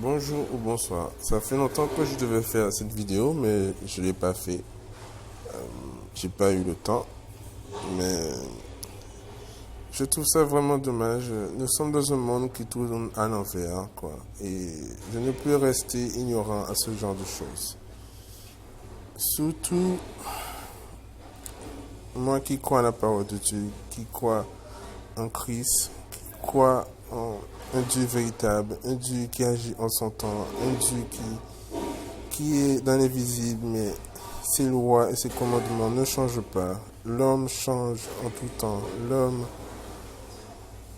Bonjour ou bonsoir. Ça fait longtemps que je devais faire cette vidéo, mais je ne l'ai pas fait. J'ai pas eu le temps, mais je trouve ça vraiment dommage. Nous sommes dans un monde qui tourne à l'envers, quoi. Et je ne peux rester ignorant à ce genre de choses. Surtout, moi qui crois en la parole de Dieu, qui crois en Christ, qui crois en un Dieu véritable, un Dieu qui agit en son temps, un Dieu qui est dans l'invisible, mais ses lois et ses commandements ne changent pas. L'homme change en tout temps. L'homme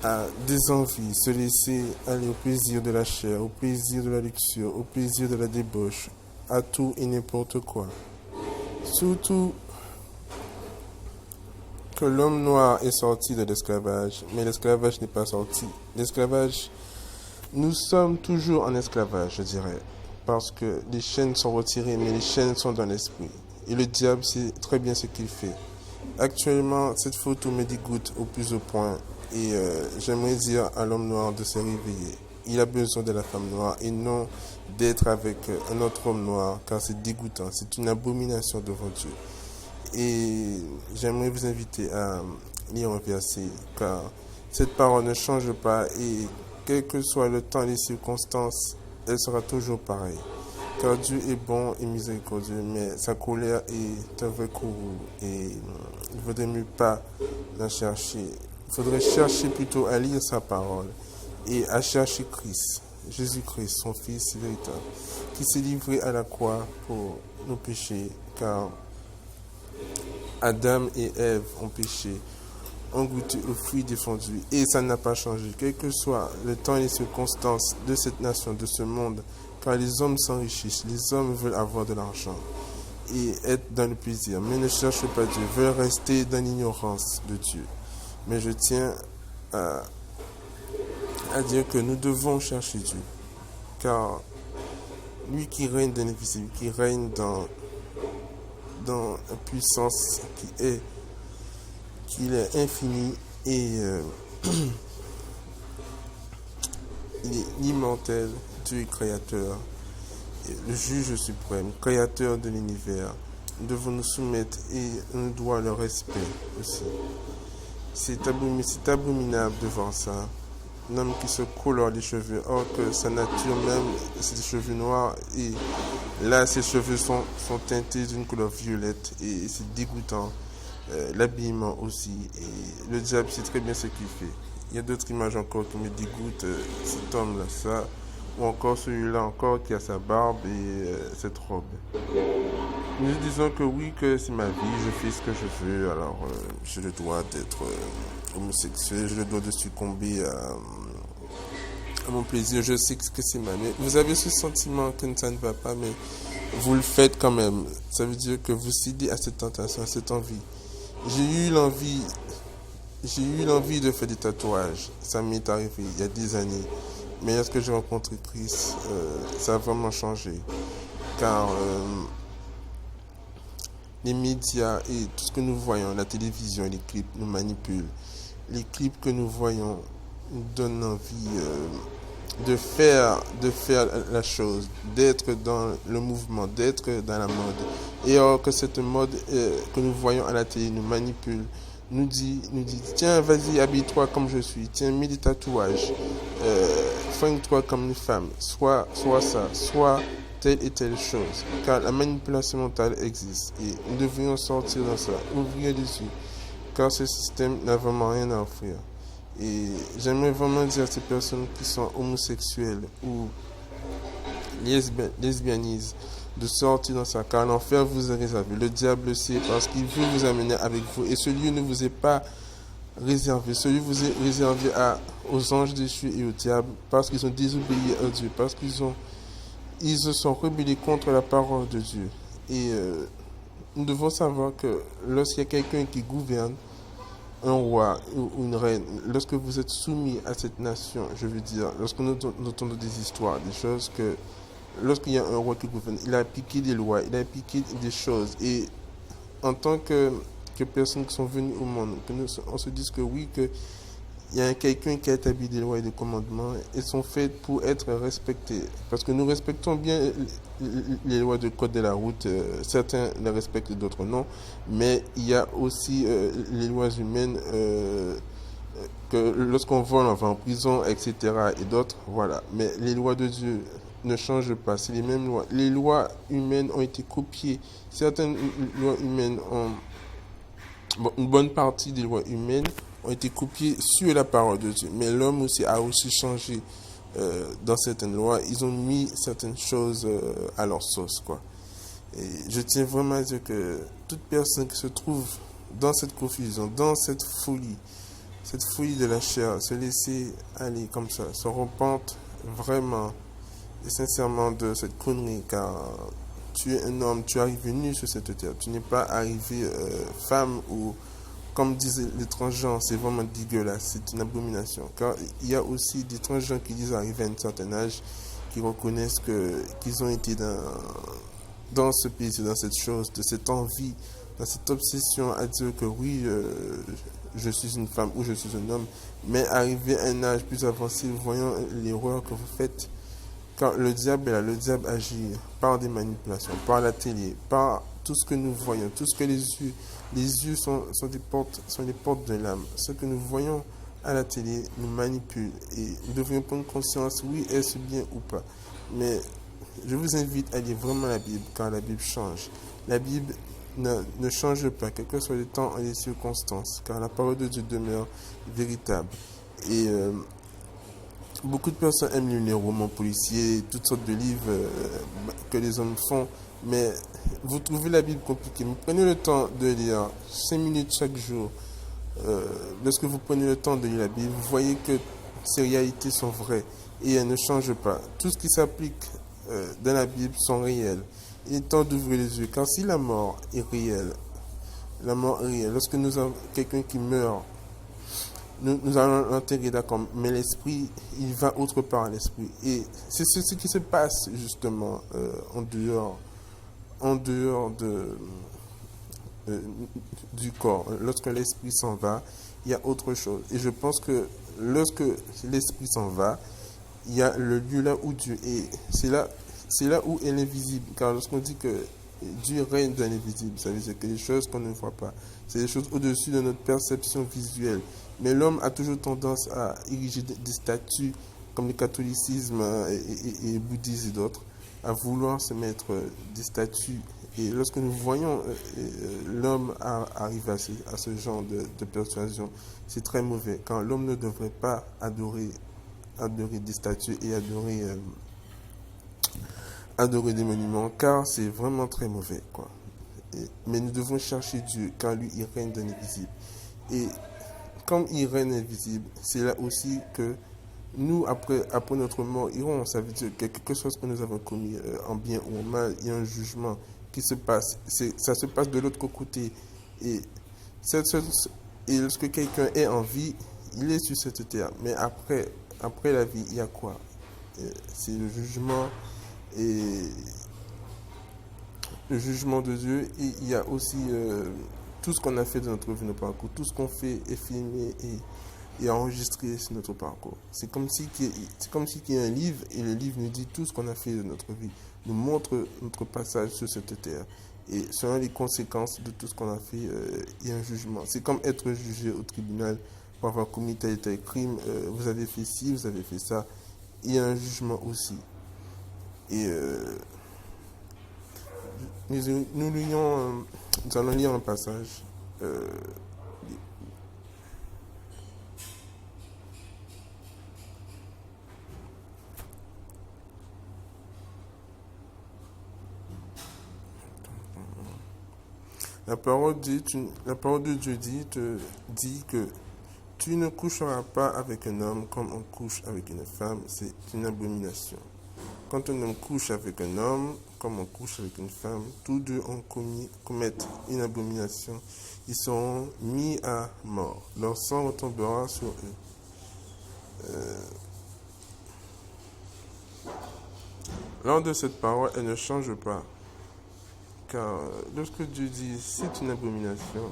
a des envies, se laisser aller au plaisir de la chair, au plaisir de la luxure, au plaisir de la débauche, à tout et n'importe quoi. Surtout que l'homme noir est sorti de l'esclavage, mais l'esclavage n'est pas sorti. L'esclavage, nous sommes toujours en esclavage, je dirais, parce que les chaînes sont retirées, mais les chaînes sont dans l'esprit. Et le diable sait très bien ce qu'il fait. Actuellement, cette photo me dégoûte au plus haut point et j'aimerais dire à l'homme noir de se réveiller. Il a besoin de la femme noire et non d'être avec un autre homme noir, car c'est dégoûtant, c'est une abomination devant Dieu. Et j'aimerais vous inviter à lire un verset, car cette parole ne change pas et quel que soit le temps et les circonstances, elle sera toujours pareille. Car Dieu est bon et miséricordieux, mais sa colère est un vrai courroux et il ne vaudrait mieux pas la chercher. Il faudrait chercher plutôt à lire sa parole et à chercher Christ, Jésus-Christ, son Fils véritable, qui s'est livré à la croix pour nos péchés, car Adam et Ève ont péché, ont goûté au fruit défendu et ça n'a pas changé, quel que soit le temps et les circonstances de cette nation, de ce monde, car les hommes s'enrichissent, les hommes veulent avoir de l'argent et être dans le plaisir, mais ne cherchent pas Dieu, veulent rester dans l'ignorance de Dieu. Mais je tiens à, à dire que nous devons chercher Dieu, car lui qui règne dans l'invisible, qui règne dans la puissance qu'il est infini et il est immortel, Dieu est créateur, et le juge suprême, créateur de l'univers. Nous devons nous soumettre et on doit le respect aussi. C'est abominable de voir ça. Un homme qui se colore les cheveux, or que sa nature même, c'est des cheveux noirs, et là ses cheveux sont teintés d'une couleur violette, et c'est dégoûtant. L'habillement aussi, et le diable sait très bien ce qu'il fait. Il y a d'autres images encore qui me dégoûtent, cet homme-là, ça, ou encore celui-là encore qui a sa barbe et cette robe. Nous disons que oui, que c'est ma vie, je fais ce que je veux, alors j'ai le droit d'être homosexuel, j'ai le droit de succomber à mon plaisir, je sais que c'est mal. Mais vous avez ce sentiment que ça ne va pas, mais vous le faites quand même. Ça veut dire que vous cédez à cette tentation, à cette envie. J'ai eu l'envie, j'ai eu l'envie de faire des tatouages. Ça m'est arrivé il y a des années. Mais lorsque j'ai rencontré Christ, ça a vraiment changé. Car les médias et tout ce que nous voyons, la télévision et les clips nous manipulent. Les clips que nous voyons nous donnent envie de faire la chose, d'être dans le mouvement, d'être dans la mode. Et alors que cette mode que nous voyons à la télé nous manipule, nous dit, tiens, vas-y, habille-toi comme je suis, tiens, mets des tatouages, fringue-toi comme une femme, soit ça, soit telle et telle chose. Car la manipulation mentale existe et nous devrions sortir dans ça, ouvrir les yeux, car ce système n'a vraiment rien à offrir. Et j'aimerais vraiment dire à ces personnes qui sont homosexuelles ou lesbianisent de sortir dans ça, car l'enfer vous est réservé. Le diable le sait parce qu'il veut vous amener avec vous. Et ce lieu ne vous est pas réservé. Ce lieu vous est réservé aux anges déchus et au diable parce qu'ils ont désobéi à Dieu, parce ils se sont rebellés contre la parole de Dieu. Et nous devons savoir que lorsqu'il y a quelqu'un qui gouverne, un roi ou une reine, lorsque vous êtes soumis à cette nation, je veux dire, lorsque nous entendons des histoires, des choses que, lorsqu'il y a un roi qui gouverne, il a appliqué des lois, il a appliqué des choses, et en tant que personnes qui sont venues au monde, on se dise que oui, que Il y a quelqu'un qui a établi des lois et des commandements et sont faits pour être respectés. Parce que nous respectons bien les lois du code de la route. Certains les respectent, d'autres non. Mais il y a aussi les lois humaines que lorsqu'on vole, on va en prison, etc. Et d'autres, voilà. Mais les lois de Dieu ne changent pas. C'est les mêmes lois. Les lois humaines ont été copiées. Certaines lois humaines ont... Bon, une bonne partie des lois humaines ont été copiées sur la parole de Dieu. Mais l'homme aussi a aussi changé dans certaines lois. Ils ont mis certaines choses à leur sauce, quoi. Et je tiens vraiment à dire que toute personne qui se trouve dans cette confusion, dans cette folie de la chair, se laisser aller comme ça, se repente vraiment et sincèrement de cette connerie, car tu es un homme, tu arrives nu sur cette terre, tu n'es pas arrivé femme ou comme disent les transgenres, c'est vraiment dégueulasse, c'est une abomination. Car il y a aussi des transgenres qui disent arriver à un certain âge, qui reconnaissent qu'ils ont été dans ce pays, dans cette chose, de cette envie, dans cette obsession à dire que oui, je suis une femme ou je suis un homme, mais arrivé à un âge plus avancé, voyant l'erreur que vous faites, quand le diable est là, le diable agit par des manipulations, par la télé, par tout ce que nous voyons, tout ce que les yeux sont des portes de l'âme. Ce que nous voyons à la télé nous manipule et nous devrions prendre conscience, oui, est-ce bien ou pas. Mais je vous invite à lire vraiment la Bible, car la Bible change. La Bible ne change pas, quel que soit le temps et les circonstances, car la parole de Dieu demeure véritable. Et beaucoup de personnes aiment lire les romans policiers, toutes sortes de livres que les hommes font, mais vous trouvez la Bible compliquée. Mais prenez le temps de lire 5 minutes chaque jour. Lorsque vous prenez le temps de lire la Bible, vous voyez que ces réalités sont vraies et elles ne changent pas. Tout ce qui s'applique dans la Bible sont réels. Il est temps d'ouvrir les yeux, car si la mort est réelle, la mort est réelle. Lorsque nous avons quelqu'un qui meurt, nous allons l'enterrer, d'accord, mais l'esprit, il va autre part, l'esprit. Et c'est ce qui se passe justement en dehors du corps. Lorsque l'esprit s'en va, il y a autre chose. Et je pense que lorsque l'esprit s'en va, il y a le lieu là où Dieu est. C'est là où est l'invisible. Car lorsqu'on dit que Dieu règne dans l'invisible, ça veut dire que les choses qu'on ne voit pas, c'est des choses au-dessus de notre perception visuelle. Mais l'homme a toujours tendance à ériger des statues comme le catholicisme et le bouddhisme et d'autres, à vouloir se mettre des statues. Et lorsque nous voyons l'homme arriver à ce genre de persuasion, c'est très mauvais. Quand l'homme ne devrait pas adorer des statues et adorer des monuments, car c'est vraiment très mauvais, quoi. Mais nous devons chercher Dieu, car lui, il règne dans l'invisible. Et comme il règne invisible, c'est là aussi que nous, après notre mort, irons. Ça veut dire que quelque chose que nous avons commis en bien ou en mal, il y a un jugement qui se passe. Ça se passe de l'autre côté. Et, lorsque quelqu'un est en vie, il est sur cette terre. Mais après la vie, il y a quoi? C'est le jugement et le jugement de Dieu. Et il y a aussi tout ce qu'on a fait de notre vie, notre parcours. Tout ce qu'on fait est filmé et enregistré sur notre parcours. C'est comme si il y a un livre et le livre nous dit tout ce qu'on a fait de notre vie, nous montre notre passage sur cette terre. Et selon les conséquences de tout ce qu'on a fait, il y a un jugement. C'est comme être jugé au tribunal pour avoir commis tel et tel crime. Vous avez fait ci, vous avez fait ça. Il y a un jugement aussi. Et nous allons lire un passage. La parole de Dieu dit que tu ne coucheras pas avec un homme comme on couche avec une femme, c'est une abomination. Quand un homme couche avec un homme comme on couche avec une femme, tous deux commettent une abomination. Ils seront mis à mort. Leur sang retombera sur eux. Lors de cette parole, elle ne change pas. Car lorsque Dieu dit c'est une abomination,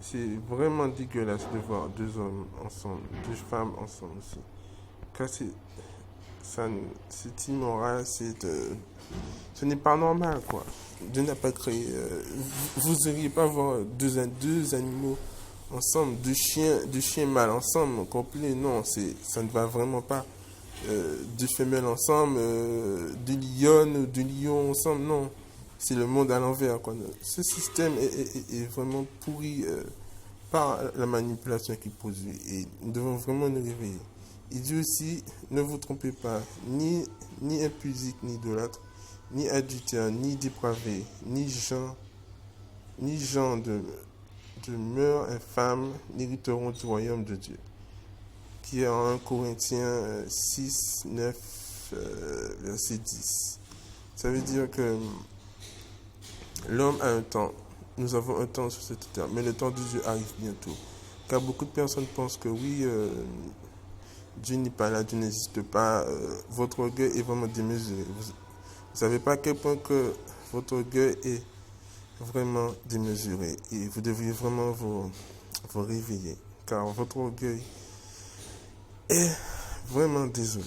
c'est vraiment dégueulasse de voir deux hommes ensemble, deux femmes ensemble aussi. Car ça, c'est immoral, ce n'est pas normal, quoi. Dieu n'a pas créé. Vous n'iriez pas voir deux animaux ensemble, deux chiens mâles ensemble, complet. Non, ça ne va vraiment pas. Deux femelles ensemble, deux lionnes, deux lions ensemble, non. C'est le monde à l'envers, quoi. Ce système est vraiment pourri par la manipulation qu'il produit. Et nous devons vraiment nous réveiller. Il dit aussi, ne vous trompez pas, ni impudique, ni idolâtre, ni adultère, ni dépravé, ni gens de mœurs infâmes n'hériteront du royaume de Dieu. Qui est en 1 Corinthiens 6, 9, verset 10. Ça veut dire que l'homme a un temps. Nous avons un temps sur cette terre, mais le temps de Dieu arrive bientôt. Car beaucoup de personnes pensent que oui, Dieu n'est pas là, Dieu n'existe pas. Votre orgueil est vraiment démesuré. Vous ne savez pas à quel point que votre orgueil est vraiment démesuré. Et vous devriez vraiment vous réveiller. Car votre orgueil est vraiment désolé.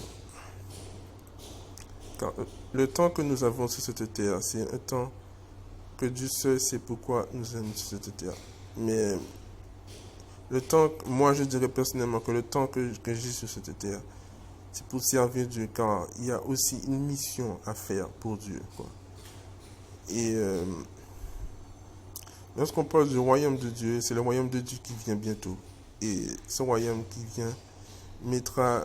Car le temps que nous avons sur cette terre, c'est un temps que Dieu seul sait pourquoi nous sommes sur cette terre. Mais le temps, moi je dirais personnellement que le temps que j'ai sur cette terre, c'est pour servir Dieu, car il y a aussi une mission à faire pour Dieu, quoi. Et lorsqu'on parle du royaume de Dieu, c'est le royaume de Dieu qui vient bientôt. Et ce royaume qui vient mettra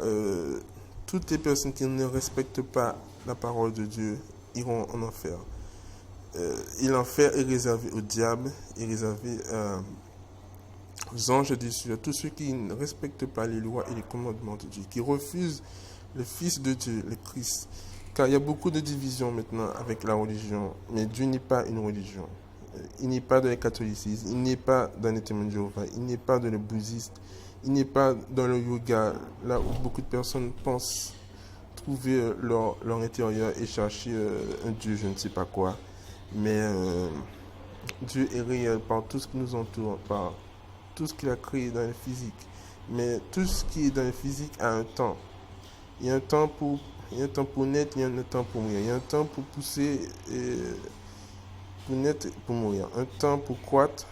toutes les personnes qui ne respectent pas la parole de Dieu iront en enfer. Et l'enfer est réservé au diable, est réservé aux anges déçus, à tous ceux qui ne respectent pas les lois et les commandements de Dieu, qui refusent le Fils de Dieu, le Christ. Car il y a beaucoup de divisions maintenant avec la religion, mais Dieu n'est pas une religion. Il n'est pas dans le catholicisme, il n'est pas dans les témoins de Jéhovah, il n'est pas dans le bouddhisme, il n'est pas dans le yoga, là où beaucoup de personnes pensent trouver leur intérieur et chercher un Dieu, je ne sais pas quoi. Mais Dieu est réel par tout ce qui nous entoure, par tout ce qu'il a créé dans le physique. Mais tout ce qui est dans le physique a un temps. Il y a un temps pour naître, il y a un temps pour mourir. Il y a un temps pour pousser, pour naître et pour mourir. Un temps pour croître,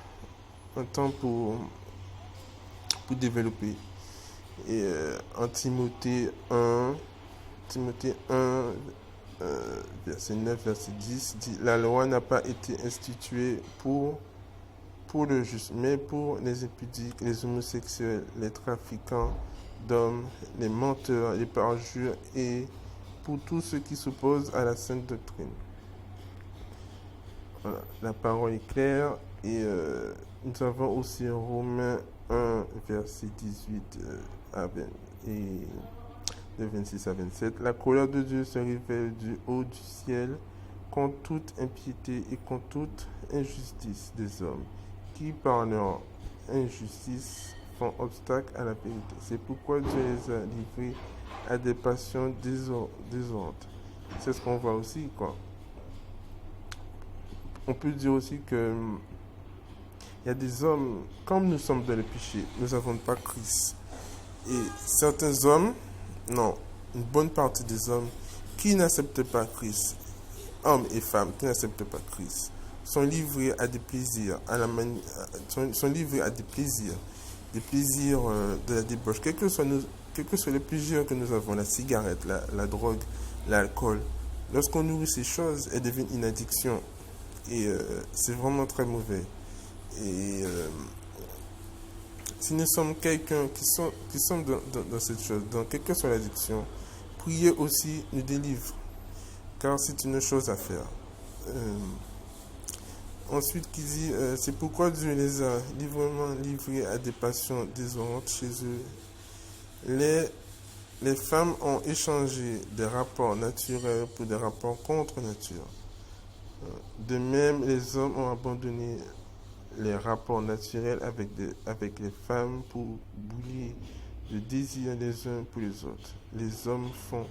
un temps pour développer. Et en Timothée 1, verset 9, verset 10, dit, la loi n'a pas été instituée pour le juste, mais pour les impudiques, les homosexuels, les trafiquants d'hommes, les menteurs, les parjures et pour tous ceux qui s'opposent à la sainte doctrine. Voilà, la parole est claire et nous avons aussi Romains 1, verset 18 à 20 et de 26 à 27. La colère de Dieu se révèle du haut du ciel contre toute impiété et contre toute injustice des hommes qui, par leur injustice, font obstacle à la vérité. C'est pourquoi Dieu les a livrés à des passions désolantes. C'est ce qu'on voit aussi, quoi. On peut dire aussi que il y a des hommes, comme nous sommes dans le péché, nous n'avons pas Christ. Et certains hommes, non, une bonne partie des hommes qui n'acceptent pas Christ, hommes et femmes qui n'acceptent pas Christ, sont livrés à des plaisirs, sont livrés à des plaisirs de la débauche, quel que soit le plaisir que nous avons, la cigarette, la drogue, l'alcool. Lorsqu'on nourrit ces choses, elles deviennent une addiction. Et c'est vraiment très mauvais. Et si nous sommes quelqu'un qui sommes dans cette chose, dans quelle que soit l'addiction, prier aussi nous délivre, car c'est une chose à faire. Ensuite, qui dit, c'est pourquoi Dieu les a livrés à des passions désolantes chez eux. Les femmes ont échangé des rapports naturels pour des rapports contre nature. De même, les hommes ont abandonné les rapports naturels avec les femmes pour bouler le désir les uns pour les autres. Les hommes font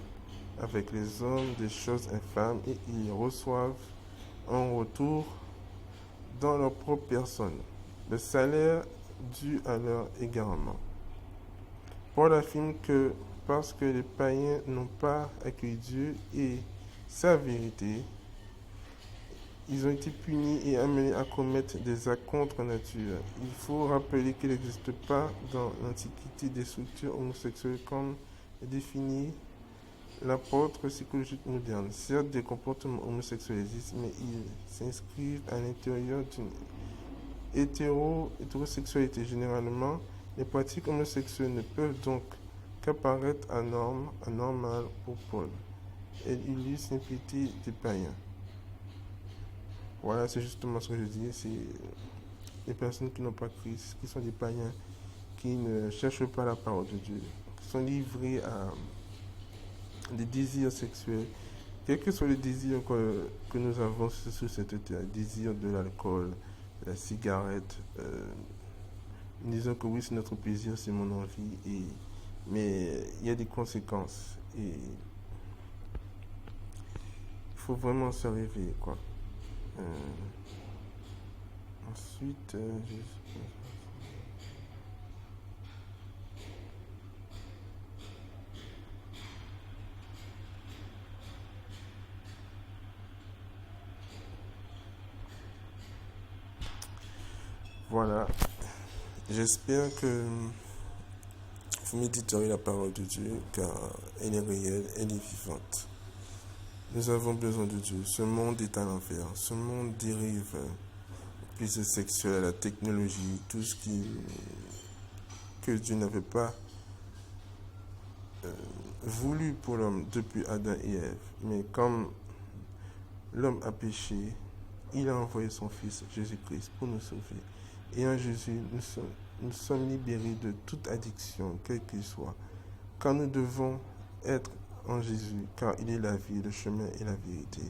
avec les hommes des choses infâmes et ils reçoivent en retour dans leur propre personne le salaire dû à leur égarement. Paul affirme que parce que les païens n'ont pas accueilli Dieu et sa vérité, ils ont été punis et amenés à commettre des actes contre nature. Il faut rappeler qu'il n'existe pas dans l'Antiquité des structures homosexuelles comme défini l'apôtre psychologique moderne. Certes, des comportements homosexuels existent, mais ils s'inscrivent à l'intérieur d'une hétérosexualité. Généralement, les pratiques homosexuelles ne peuvent donc qu'apparaître anormales pour Paul. Elle illustre l'impiété des païens. Voilà, c'est justement ce que je dis. C'est les personnes qui n'ont pas Christ, qui sont des païens, qui ne cherchent pas la parole de Dieu, qui sont livrés à des désirs sexuels, quels que soient les désirs que nous avons sur cette terre, le désir de l'alcool, de la cigarette, nous disons que oui, c'est notre plaisir, c'est mon envie, mais il y a des conséquences et il faut vraiment se réveiller, quoi. Ensuite, voilà. J'espère que vous méditerez la parole de Dieu, car elle est réelle, elle est vivante. Nous avons besoin de Dieu. Ce monde est à l'enfer. Ce monde dérive au plaisir sexuel, à la technologie, tout ce que Dieu n'avait pas voulu pour l'homme depuis Adam et Ève. Mais comme l'homme a péché, il a envoyé son Fils Jésus-Christ pour nous sauver. Et en Jésus, nous sommes libérés de toute addiction, quelle qu'elle soit. Car nous devons être en Jésus, car il est la vie, le chemin et la vérité.